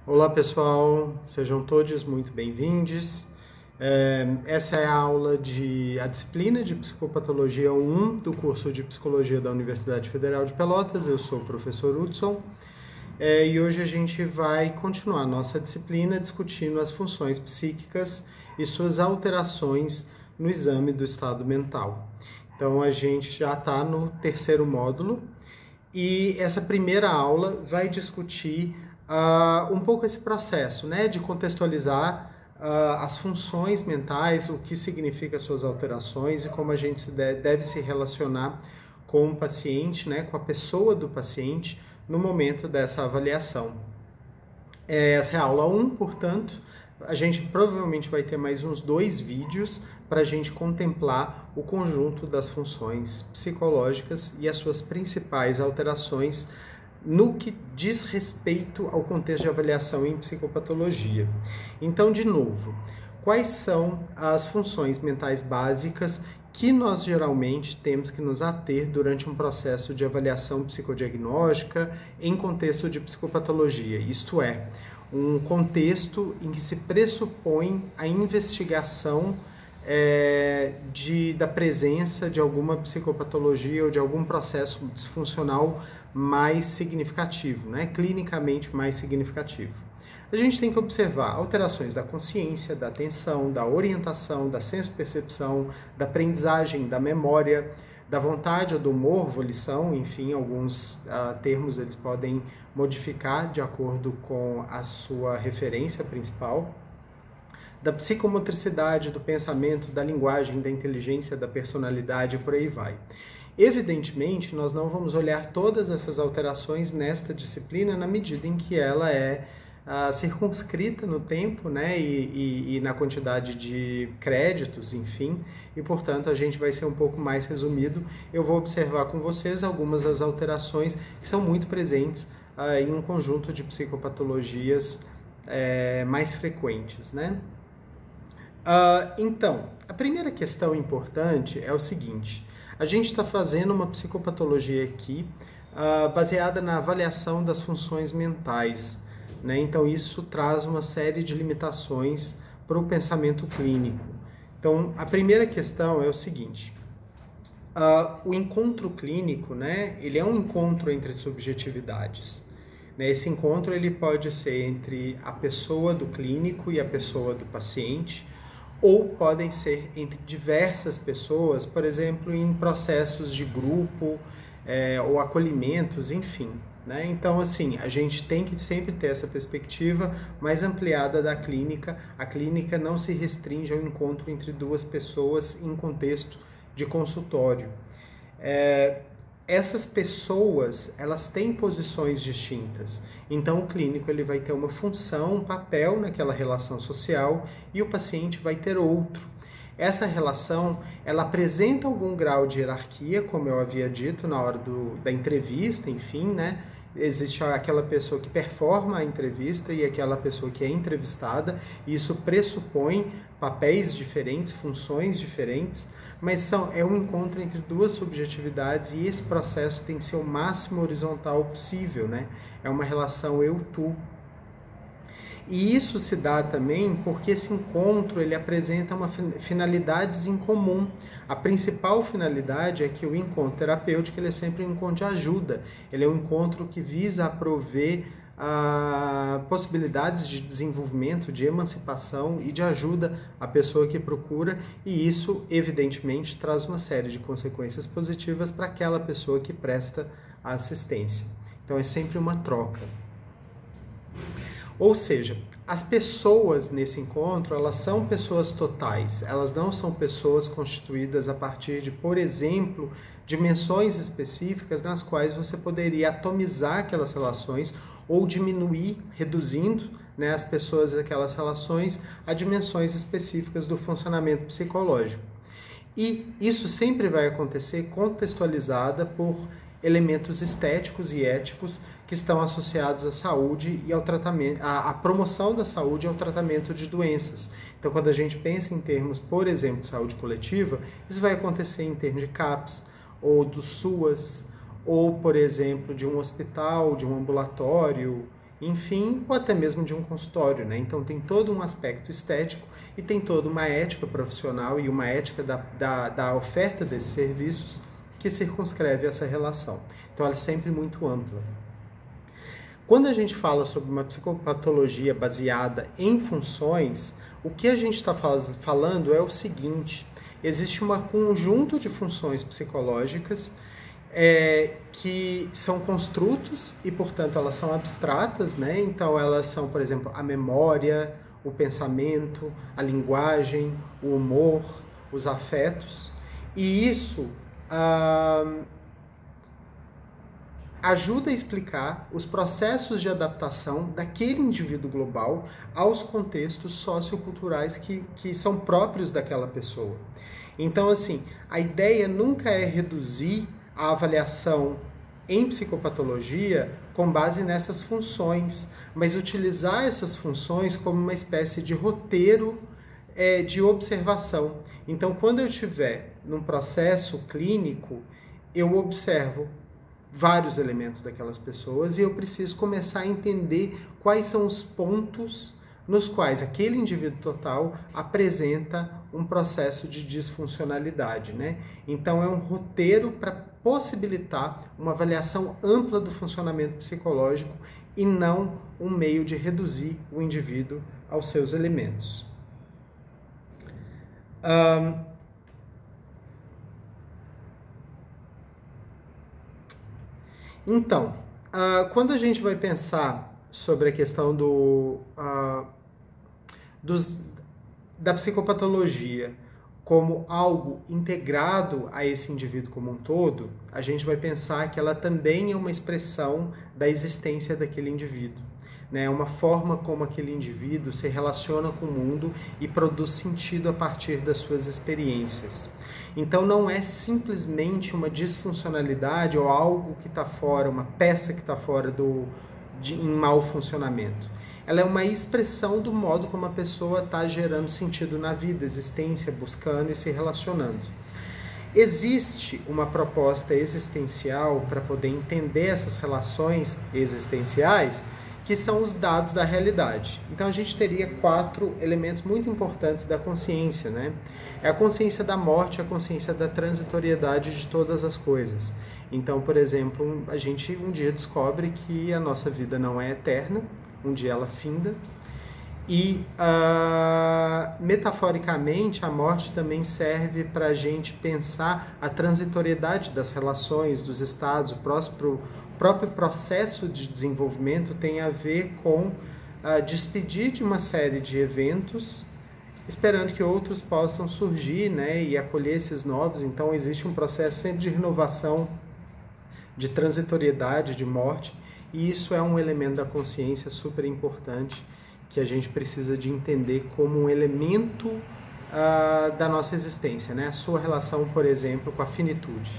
Olá pessoal, sejam todos muito bem-vindos. Essa é a disciplina de Psicopatologia 1 do curso de Psicologia da Universidade Federal de Pelotas. Eu sou o professor Hudson e hoje a gente vai continuar nossa disciplina discutindo as funções psíquicas e suas alterações no exame do estado mental. Então a gente já está no terceiro módulo e essa primeira aula vai discutir um pouco esse processo, né, de contextualizar as funções mentais, o que significa suas alterações e como a gente deve se relacionar com o paciente, né, com a pessoa do paciente no momento dessa avaliação. Essa é a aula 1, portanto, a gente provavelmente vai ter mais uns 2 vídeos para a gente contemplar o conjunto das funções psicológicas e as suas principais alterações no que diz respeito ao contexto de avaliação em psicopatologia. Então, de novo, quais são as funções mentais básicas que nós geralmente temos que nos ater durante um processo de avaliação psicodiagnóstica em contexto de psicopatologia? Isto é, um contexto em que se pressupõe a investigação da presença de alguma psicopatologia ou de algum processo disfuncional mais significativo, né? Clinicamente mais significativo. A gente tem que observar alterações da consciência, da atenção, da orientação, da senso-percepção, da aprendizagem, da memória, da vontade ou do humor, volição, enfim, alguns termos eles podem modificar de acordo com a sua referência principal, da psicomotricidade, do pensamento, da linguagem, da inteligência, da personalidade e por aí vai. Evidentemente, nós não vamos olhar todas essas alterações nesta disciplina na medida em que ela é circunscrita no tempo, né, e na quantidade de créditos, enfim, e portanto a gente vai ser um pouco mais resumido. Eu vou observar com vocês algumas das alterações que são muito presentes em um conjunto de psicopatologias mais frequentes, né? Então, a primeira questão importante é o seguinte: a gente está fazendo uma psicopatologia aqui baseada na avaliação das funções mentais, né? Então, isso traz uma série de limitações para o pensamento clínico. Então, a primeira questão é o seguinte: o encontro clínico, né? Ele é um encontro entre subjetividades. Né? Esse encontro ele pode ser entre a pessoa do clínico e a pessoa do paciente, ou podem ser entre diversas pessoas, por exemplo, em processos de grupo ou acolhimentos, enfim. Né? Então, assim, a gente tem que sempre ter essa perspectiva mais ampliada da clínica. A clínica não se restringe ao encontro entre duas pessoas em contexto de consultório. Essas pessoas, elas têm posições distintas. Então, o clínico ele vai ter uma função, um papel naquela relação social e o paciente vai ter outro. Essa relação, ela apresenta algum grau de hierarquia, como eu havia dito na hora da entrevista, enfim, né? Existe aquela pessoa que performa a entrevista e aquela pessoa que é entrevistada, e isso pressupõe papéis diferentes, funções diferentes, mas é um encontro entre duas subjetividades e esse processo tem que ser o máximo horizontal possível, né? É uma relação eu-tu. E isso se dá também porque esse encontro ele apresenta finalidades em comum. A principal finalidade é que o encontro terapêutico ele é sempre um encontro de ajuda. Ele é um encontro que visa prover possibilidades de desenvolvimento, de emancipação e de ajuda à pessoa que procura, e isso evidentemente traz uma série de consequências positivas para aquela pessoa que presta a assistência. Então é sempre uma troca. Ou seja, as pessoas nesse encontro, elas são pessoas totais, elas não são pessoas constituídas a partir de, por exemplo, dimensões específicas nas quais você poderia atomizar aquelas relações ou diminuir, reduzindo, né, as pessoas daquelas relações a dimensões específicas do funcionamento psicológico. E isso sempre vai acontecer contextualizada por elementos estéticos e éticos que estão associados à saúde e ao tratamento, à promoção da saúde e ao tratamento de doenças. Então, quando a gente pensa em termos, por exemplo, de saúde coletiva, isso vai acontecer em termos de CAPS ou do SUAS, ou, por exemplo, de um hospital, de um ambulatório, enfim, ou até mesmo de um consultório, né? Então tem todo um aspecto estético e tem toda uma ética profissional e uma ética da oferta desses serviços que circunscreve essa relação. Então ela é sempre muito ampla. Quando a gente fala sobre uma psicopatologia baseada em funções, o que a gente está falando é o seguinte: existe um conjunto de funções psicológicas que são construtos e, portanto, elas são abstratas, né? Então elas são, por exemplo, a memória, o pensamento, a linguagem, o humor, os afetos, e isso ajuda a explicar os processos de adaptação daquele indivíduo global aos contextos socioculturais que são próprios daquela pessoa. Então, assim, a ideia nunca é reduzir a avaliação em psicopatologia com base nessas funções, mas utilizar essas funções como uma espécie de roteiro de observação. Então, quando eu estiver num processo clínico, eu observo vários elementos daquelas pessoas e eu preciso começar a entender quais são os pontos nos quais aquele indivíduo total apresenta um processo de disfuncionalidade, né? Então é um roteiro para possibilitar uma avaliação ampla do funcionamento psicológico e não um meio de reduzir o indivíduo aos seus elementos. Então, quando a gente vai pensar sobre a questão da psicopatologia como algo integrado a esse indivíduo como um todo, a gente vai pensar que ela também é uma expressão da existência daquele indivíduo, né? É uma forma como aquele indivíduo se relaciona com o mundo e produz sentido a partir das suas experiências. Então não é simplesmente uma disfuncionalidade ou algo que está fora, uma peça que está fora em mau funcionamento. Ela é uma expressão do modo como a pessoa está gerando sentido na vida, existência, buscando e se relacionando. Existe uma proposta existencial para poder entender essas relações existenciais, que são os dados da realidade. Então a gente teria 4 elementos muito importantes da consciência, né? É a consciência da morte, a consciência da transitoriedade de todas as coisas. Então, por exemplo, a gente um dia descobre que a nossa vida não é eterna, um dia ela finda, e metaforicamente a morte também serve para a gente pensar a transitoriedade das relações, dos estados. O próprio processo de desenvolvimento tem a ver com despedir de uma série de eventos, esperando que outros possam surgir, né, e acolher esses novos. Então existe um processo sempre de renovação, de transitoriedade, de morte, e isso é um elemento da consciência super importante que a gente precisa de entender como um elemento da nossa existência, né? A sua relação, por exemplo, com a finitude.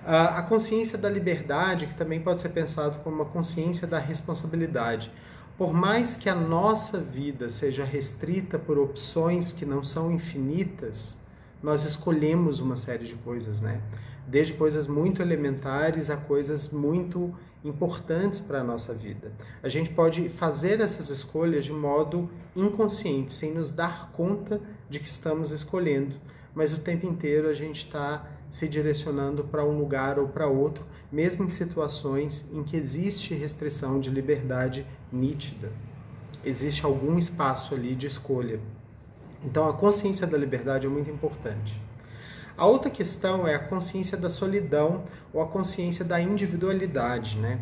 A consciência da liberdade, que também pode ser pensado como uma consciência da responsabilidade. Por mais que a nossa vida seja restrita por opções que não são infinitas, nós escolhemos uma série de coisas, né? Desde coisas muito elementares a coisas muito importantes para a nossa vida. A gente pode fazer essas escolhas de modo inconsciente, sem nos dar conta de que estamos escolhendo, mas o tempo inteiro a gente está se direcionando para um lugar ou para outro, mesmo em situações em que existe restrição de liberdade nítida. Existe algum espaço ali de escolha. Então a consciência da liberdade é muito importante. A outra questão é a consciência da solidão ou a consciência da individualidade, né?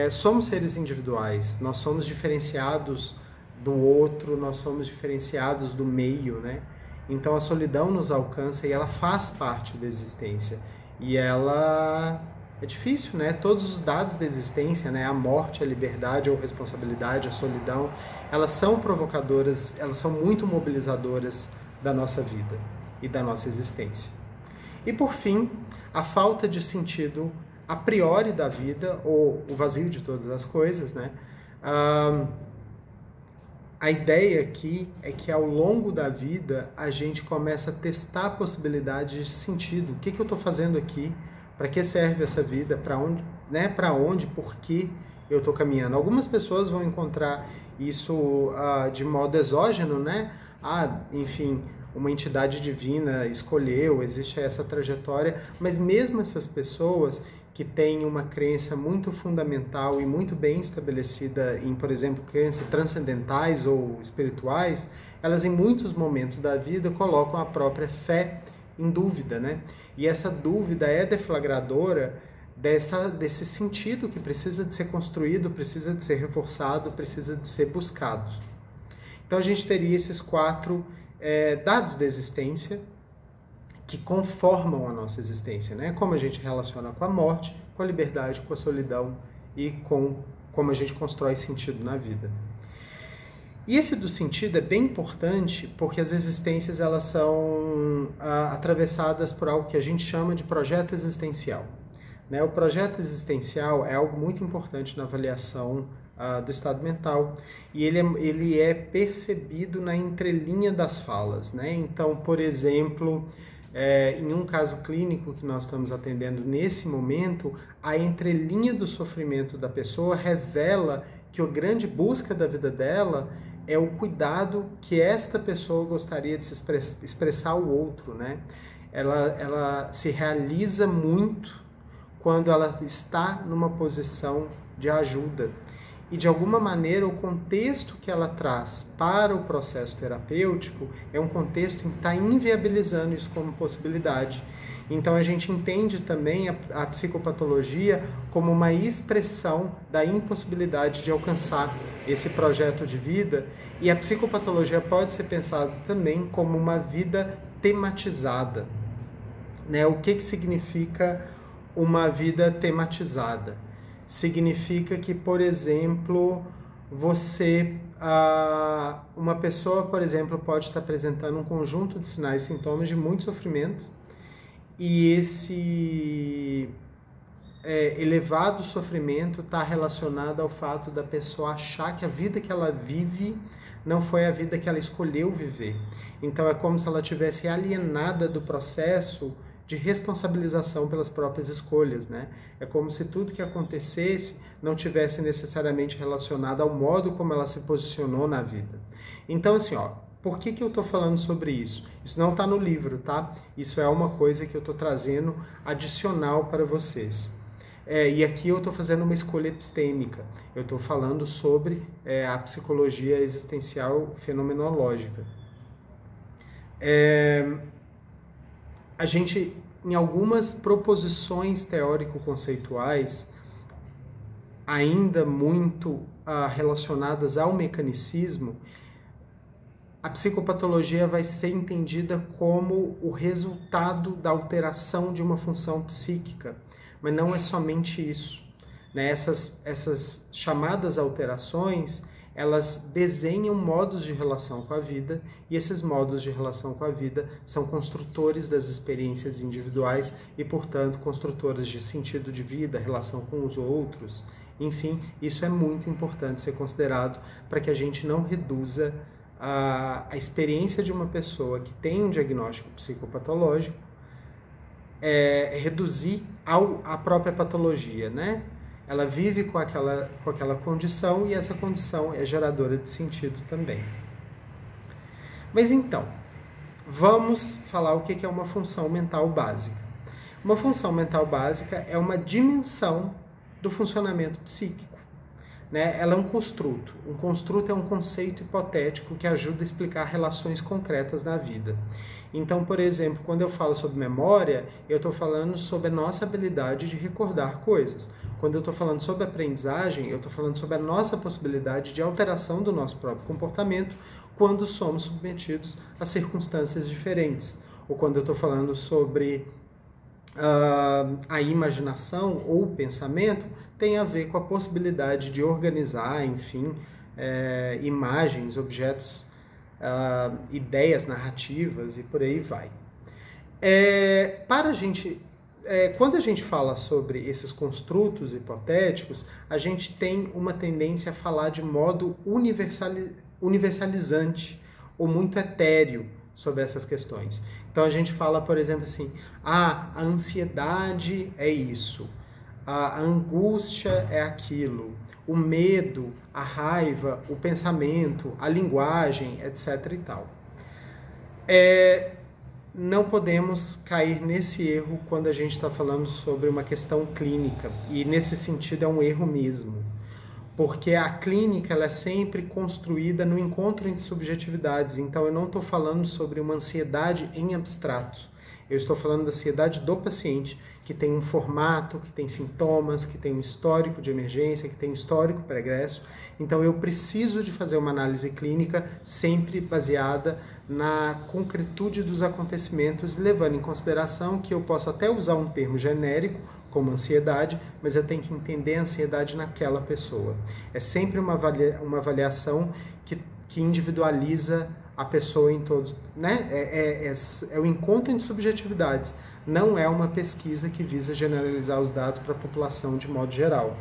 Somos seres individuais, nós somos diferenciados do outro, nós somos diferenciados do meio, né? Então a solidão nos alcança e ela faz parte da existência. E ela é difícil, né? Todos os dados da existência, né? A morte, a liberdade ou responsabilidade, a solidão, elas são provocadoras, elas são muito mobilizadoras da nossa vida e da nossa existência. E por fim, a falta de sentido a priori da vida, ou o vazio de todas as coisas, né? A ideia aqui é que ao longo da vida a gente começa a testar possibilidades de sentido. O que eu estou fazendo aqui? Para que serve essa vida? Para onde, né? Para onde? Por quê? eu estou caminhando. Algumas pessoas vão encontrar isso de modo exógeno, né? Enfim, uma entidade divina escolheu, existe essa trajetória, mas mesmo essas pessoas que têm uma crença muito fundamental e muito bem estabelecida em, por exemplo, crenças transcendentais ou espirituais, elas em muitos momentos da vida colocam a própria fé em dúvida, né? E essa dúvida é deflagradora desse sentido que precisa de ser construído, precisa de ser reforçado, precisa de ser buscado. Então a gente teria esses 4 dados da existência que conformam a nossa existência, né? Como a gente relaciona com a morte, com a liberdade, com a solidão e com como a gente constrói sentido na vida. E esse do sentido é bem importante porque as existências elas são atravessadas por algo que a gente chama de projeto existencial. Né? O projeto existencial é algo muito importante na avaliação do estado mental e ele é percebido na entrelinha das falas. Né? Então, por exemplo, em um caso clínico que nós estamos atendendo nesse momento, a entrelinha do sofrimento da pessoa revela que a grande busca da vida dela é o cuidado que esta pessoa gostaria de se expressar ao outro, né? Ela se realiza muito quando ela está numa posição de ajuda. E, de alguma maneira, o contexto que ela traz para o processo terapêutico é um contexto que está inviabilizando isso como possibilidade. Então, a gente entende também a psicopatologia como uma expressão da impossibilidade de alcançar esse projeto de vida. E a psicopatologia pode ser pensada também como uma vida tematizada. Né? O que significa uma vida tematizada? Significa que, por exemplo, uma pessoa, por exemplo, pode estar apresentando um conjunto de sinais e sintomas de muito sofrimento e esse elevado sofrimento está relacionado ao fato da pessoa achar que a vida que ela vive não foi a vida que ela escolheu viver. Então é como se ela tivesse alienada do processo de responsabilização pelas próprias escolhas, né? É como se tudo que acontecesse não tivesse necessariamente relacionado ao modo como ela se posicionou na vida. Então, assim, por que eu estou falando sobre isso? Isso não está no livro, tá? Isso é uma coisa que eu estou trazendo adicional para vocês. E aqui eu estou fazendo uma escolha epistêmica. Eu estou falando sobre a psicologia existencial fenomenológica. A gente, em algumas proposições teórico-conceituais, ainda muito relacionadas ao mecanicismo, a psicopatologia vai ser entendida como o resultado da alteração de uma função psíquica, mas não é somente isso. Né? Essas chamadas alterações, elas desenham modos de relação com a vida, e esses modos de relação com a vida são construtores das experiências individuais e, portanto, construtores de sentido de vida, relação com os outros. Enfim, isso é muito importante ser considerado para que a gente não reduza a experiência de uma pessoa que tem um diagnóstico psicopatológico, reduzir à própria patologia, né? Ela vive com aquela condição e essa condição é geradora de sentido também. Mas então, vamos falar o que é uma função mental básica. Uma função mental básica é uma dimensão do funcionamento psíquico. Né? Ela é um construto. Um construto é um conceito hipotético que ajuda a explicar relações concretas na vida. Então, por exemplo, quando eu falo sobre memória, eu estou falando sobre a nossa habilidade de recordar coisas. Quando eu estou falando sobre aprendizagem, eu estou falando sobre a nossa possibilidade de alteração do nosso próprio comportamento quando somos submetidos a circunstâncias diferentes. Ou quando eu estou falando sobre a imaginação ou o pensamento, tem a ver com a possibilidade de organizar, enfim, imagens, objetos, ideias narrativas e por aí vai. Quando a gente fala sobre esses construtos hipotéticos, a gente tem uma tendência a falar de modo universalizante ou muito etéreo sobre essas questões. Então a gente fala, por exemplo, assim, a ansiedade é isso, a angústia é aquilo, o medo, a raiva, o pensamento, a linguagem, etc. e tal. Não podemos cair nesse erro quando a gente está falando sobre uma questão clínica, e nesse sentido é um erro mesmo, porque a clínica ela é sempre construída no encontro entre subjetividades. Então eu não estou falando sobre uma ansiedade em abstrato, eu estou falando da ansiedade do paciente, que tem um formato, que tem sintomas, que tem um histórico de emergência, que tem um histórico pregresso. Então eu preciso de fazer uma análise clínica sempre baseada na concretude dos acontecimentos, levando em consideração que eu posso até usar um termo genérico, como ansiedade, mas eu tenho que entender a ansiedade naquela pessoa. É sempre uma avaliação que individualiza a pessoa em todos, né? É o encontro entre subjetividades, não é uma pesquisa que visa generalizar os dados para a população de modo geral.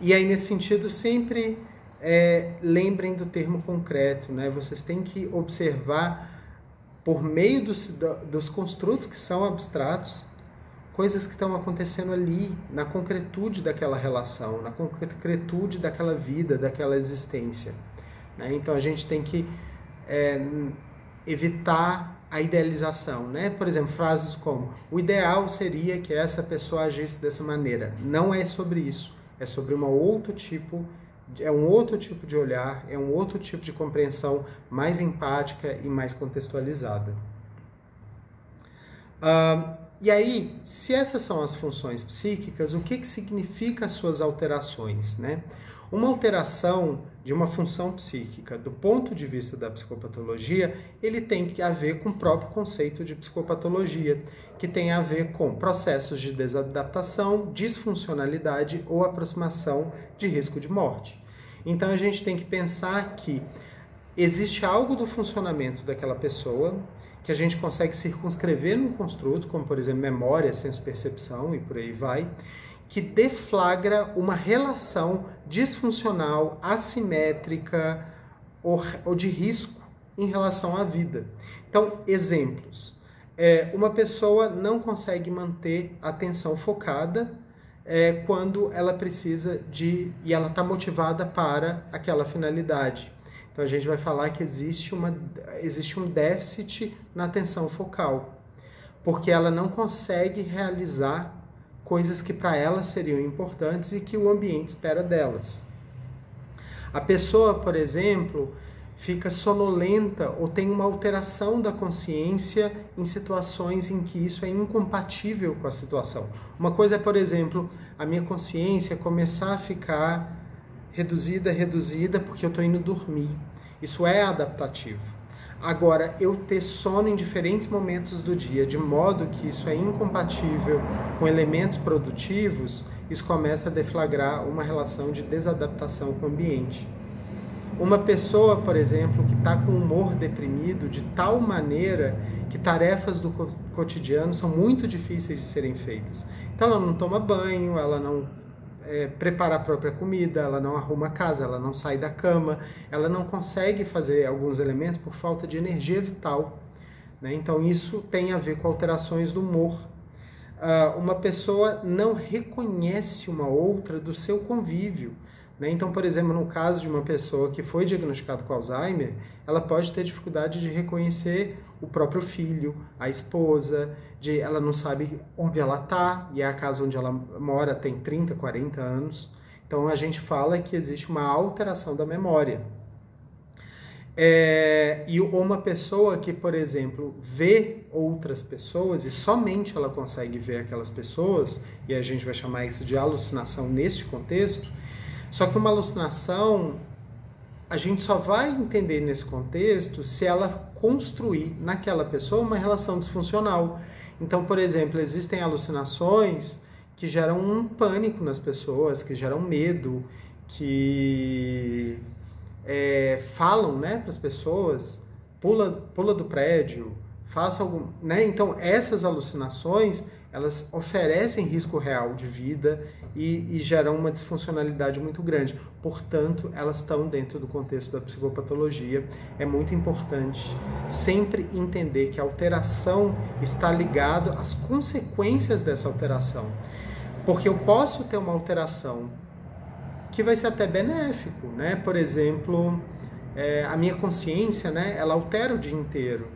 E aí, nesse sentido, sempre lembrem do termo concreto, né? Vocês têm que observar, por meio dos construtos que são abstratos, coisas que estão acontecendo ali, na concretude daquela relação, na concretude daquela vida, daquela existência, né? Então, a gente tem que evitar a idealização, né? Por exemplo, frases como: o ideal seria que essa pessoa agisse dessa maneira. Não é sobre isso. É sobre um outro tipo de olhar, é um outro tipo de compreensão mais empática e mais contextualizada. E aí, se essas são as funções psíquicas, o que significa as suas alterações, né? Uma alteração de uma função psíquica, do ponto de vista da psicopatologia, ele tem a ver com o próprio conceito de psicopatologia, que tem a ver com processos de desadaptação, disfuncionalidade ou aproximação de risco de morte. Então a gente tem que pensar que existe algo do funcionamento daquela pessoa que a gente consegue circunscrever num construto, como por exemplo memória, senso-percepção e por aí vai, que deflagra uma relação disfuncional, assimétrica ou de risco em relação à vida. Então, exemplos. Uma pessoa não consegue manter a atenção focada quando ela precisa e ela está motivada para aquela finalidade. Então, a gente vai falar que existe um déficit na atenção focal, porque ela não consegue realizar coisas que para ela seriam importantes e que o ambiente espera delas. A pessoa, por exemplo, fica sonolenta ou tem uma alteração da consciência em situações em que isso é incompatível com a situação. Uma coisa é, por exemplo, a minha consciência começar a ficar reduzida porque eu estou indo dormir. Isso é adaptativo. Agora, eu ter sono em diferentes momentos do dia, de modo que isso é incompatível com elementos produtivos, isso começa a deflagrar uma relação de desadaptação com o ambiente. Uma pessoa, por exemplo, que está com humor deprimido de tal maneira que tarefas do cotidiano são muito difíceis de serem feitas. Então, ela não toma banho, ela não prepara a própria comida, ela não arruma a casa, ela não sai da cama, ela não consegue fazer alguns elementos por falta de energia vital, né? Então isso tem a ver com alterações do humor. Uma pessoa não reconhece uma outra do seu convívio, né? Então, por exemplo, no caso de uma pessoa que foi diagnosticada com Alzheimer, ela pode ter dificuldade de reconhecer o próprio filho, a esposa, ela não sabe onde ela está, e é a casa onde ela mora tem 30, 40 anos. Então a gente fala que existe uma alteração da memória. E uma pessoa que, por exemplo, vê outras pessoas e somente ela consegue ver aquelas pessoas, e a gente vai chamar isso de alucinação neste contexto, só que uma alucinação a gente só vai entender nesse contexto se ela construir naquela pessoa uma relação disfuncional. Então, por exemplo, existem alucinações que geram um pânico nas pessoas, que geram medo, que falam, né, para as pessoas, pula do prédio, faça algum, né? Então, essas alucinações, elas oferecem risco real de vida e geram uma disfuncionalidade muito grande. Portanto, elas estão dentro do contexto da psicopatologia. É muito importante sempre entender que a alteração está ligada às consequências dessa alteração. Porque eu posso ter uma alteração que vai ser até benéfico, né? Por exemplo, a minha consciência, né, ela altera o dia inteiro.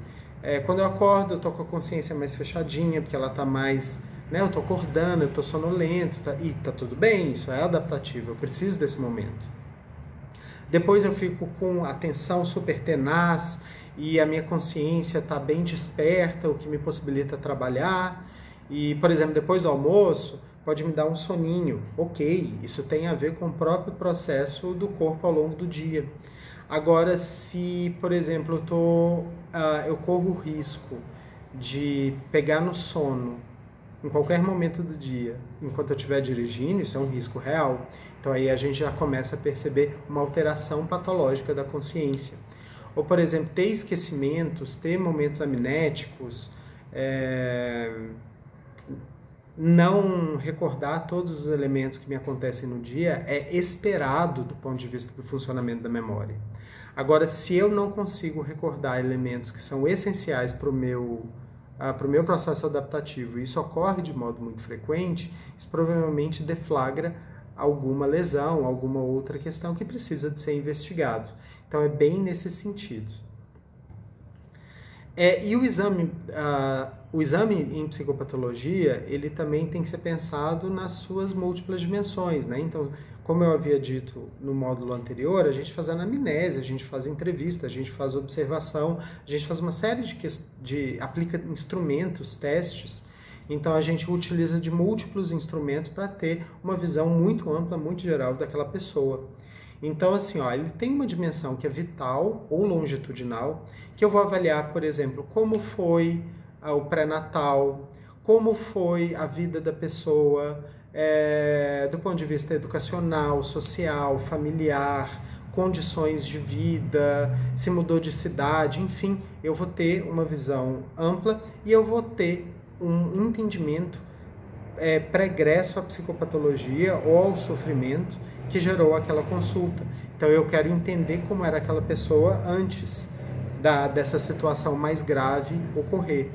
Quando eu acordo, eu tô com a consciência mais fechadinha, porque ela tá mais, né, eu tô acordando, eu tô sonolento, e tá tudo bem, isso é adaptativo, eu preciso desse momento. Depois eu fico com a atenção super tenaz e a minha consciência tá bem desperta, o que me possibilita trabalhar. E, por exemplo, depois do almoço, pode me dar um soninho. Ok, isso tem a ver com o próprio processo do corpo ao longo do dia. Agora, se, por exemplo, eu corro o risco de pegar no sono em qualquer momento do dia, enquanto eu estiver dirigindo, isso é um risco real. Então aí a gente já começa a perceber uma alteração patológica da consciência. Ou, por exemplo, ter esquecimentos, ter momentos amnéticos, não recordar todos os elementos que me acontecem no dia é esperado do ponto de vista do funcionamento da memória. Agora, se eu não consigo recordar elementos que são essenciais para o meu processo adaptativo, e isso ocorre de modo muito frequente, isso provavelmente deflagra alguma lesão, alguma outra questão que precisa de ser investigado. Então, é bem nesse sentido. E o exame em psicopatologia, ele também tem que ser pensado nas suas múltiplas dimensões, né? Então, como eu havia dito no módulo anterior, a gente faz anamnese, a gente faz entrevista, a gente faz observação, a gente faz uma série aplica instrumentos, testes. Então, a gente utiliza de múltiplos instrumentos para ter uma visão muito ampla, muito geral daquela pessoa. Então, assim, ele tem uma dimensão que é vital ou longitudinal, que eu vou avaliar, por exemplo, como foi o pré-natal, como foi a vida da pessoa, do ponto de vista educacional, social, familiar, condições de vida, se mudou de cidade, enfim, eu vou ter uma visão ampla e eu vou ter um entendimento pregresso à psicopatologia ou ao sofrimento que gerou aquela consulta. Então eu quero entender como era aquela pessoa antes dessa situação mais grave ocorrer.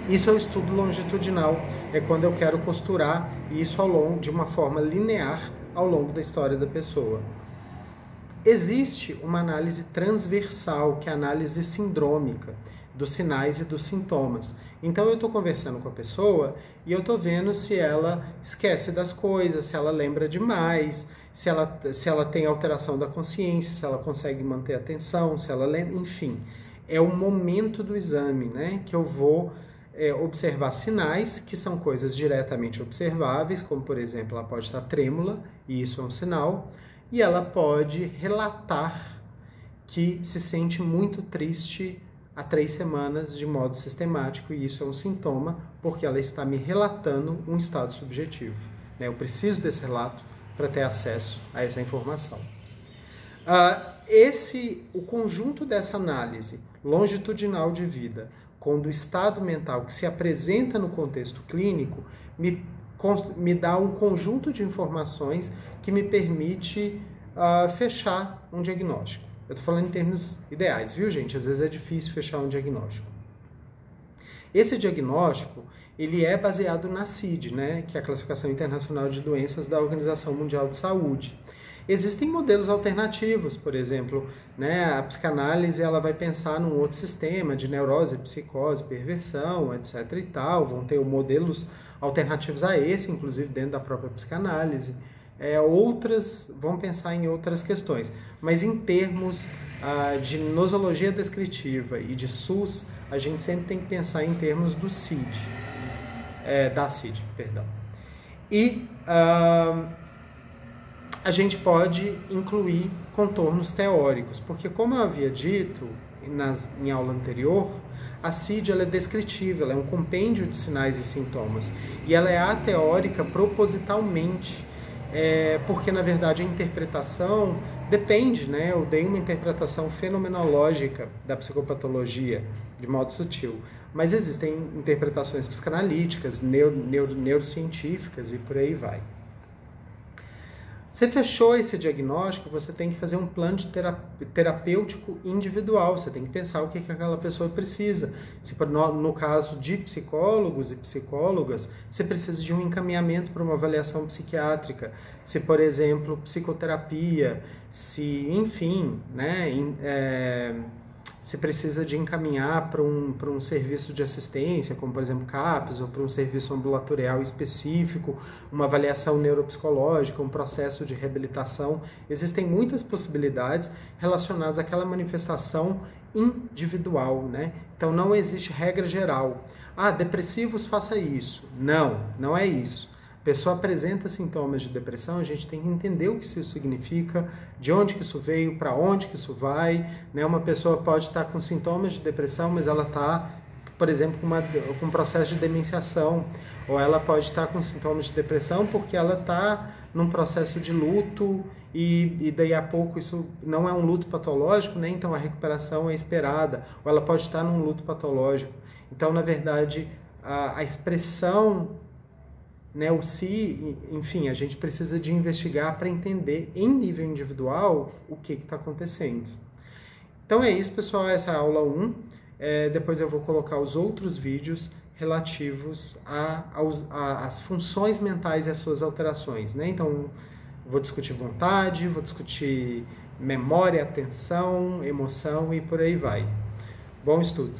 Isso é o estudo longitudinal, é quando eu quero costurar isso de uma forma linear ao longo da história da pessoa. Existe uma análise transversal, que é a análise sindrômica, dos sinais e dos sintomas. Então eu estou conversando com a pessoa e eu estou vendo se ela esquece das coisas, se ela lembra demais, se ela tem alteração da consciência, se ela consegue manter a atenção, se ela lembra, enfim. É o momento do exame, né, que eu vou observar sinais, que são coisas diretamente observáveis, como, por exemplo, ela pode estar trêmula, e isso é um sinal, e ela pode relatar que se sente muito triste há 3 semanas de modo sistemático, e isso é um sintoma, porque ela está me relatando um estado subjetivo. Eu preciso desse relato para ter acesso a essa informação. O conjunto dessa análise longitudinal de vida com do estado mental que se apresenta no contexto clínico me dá um conjunto de informações que me permite fechar um diagnóstico. Eu estou falando em termos ideais, viu, gente? Às vezes é difícil fechar um diagnóstico. Esse diagnóstico, ele é baseado na CID, né, que é a Classificação Internacional de Doenças da Organização Mundial de Saúde. Existem modelos alternativos, por exemplo, né, a psicanálise ela vai pensar num outro sistema de neurose, psicose, perversão, etc. e tal, vão ter modelos alternativos a esse, inclusive dentro da própria psicanálise. Outras vão pensar em outras questões, mas em termos de nosologia descritiva e de SUS, a gente sempre tem que pensar em termos do CID, da CID, perdão. E a gente pode incluir contornos teóricos, porque como eu havia dito em aula anterior, a CID ela é descritiva, ela é um compêndio de sinais e sintomas, e ela é ateórica propositalmente, porque na verdade a interpretação depende, né? Eu dei uma interpretação fenomenológica da psicopatologia de modo sutil, mas existem interpretações psicanalíticas, neurocientíficas e por aí vai. Você fechou esse diagnóstico, você tem que fazer um plano de terapêutico individual, você tem que pensar o que aquela pessoa precisa. Se no caso de psicólogos e psicólogas, você precisa de um encaminhamento para uma avaliação psiquiátrica. Se, por exemplo, psicoterapia, se, enfim, né, se precisa de encaminhar para um serviço de assistência, como por exemplo CAPS, ou para um serviço ambulatorial específico, uma avaliação neuropsicológica, um processo de reabilitação. Existem muitas possibilidades relacionadas àquela manifestação individual, né? Então não existe regra geral. Ah, depressivos, faça isso. Não, não é isso. A pessoa apresenta sintomas de depressão, a gente tem que entender o que isso significa, de onde que isso veio, para onde que isso vai, né? Uma pessoa pode estar com sintomas de depressão, mas ela está, por exemplo, com um processo de demenciação, ou ela pode estar com sintomas de depressão porque ela está num processo de luto e daí a pouco isso não é um luto patológico, né? Então a recuperação é esperada, ou ela pode estar num luto patológico. Então, na verdade, a expressão, né, o se, enfim, a gente precisa de investigar para entender em nível individual o que está acontecendo. Então é isso, pessoal, essa é a aula 1. Depois eu vou colocar os outros vídeos relativos às funções mentais e às suas alterações, né? Então, vou discutir vontade, vou discutir memória, atenção, emoção e por aí vai. Bom estudo!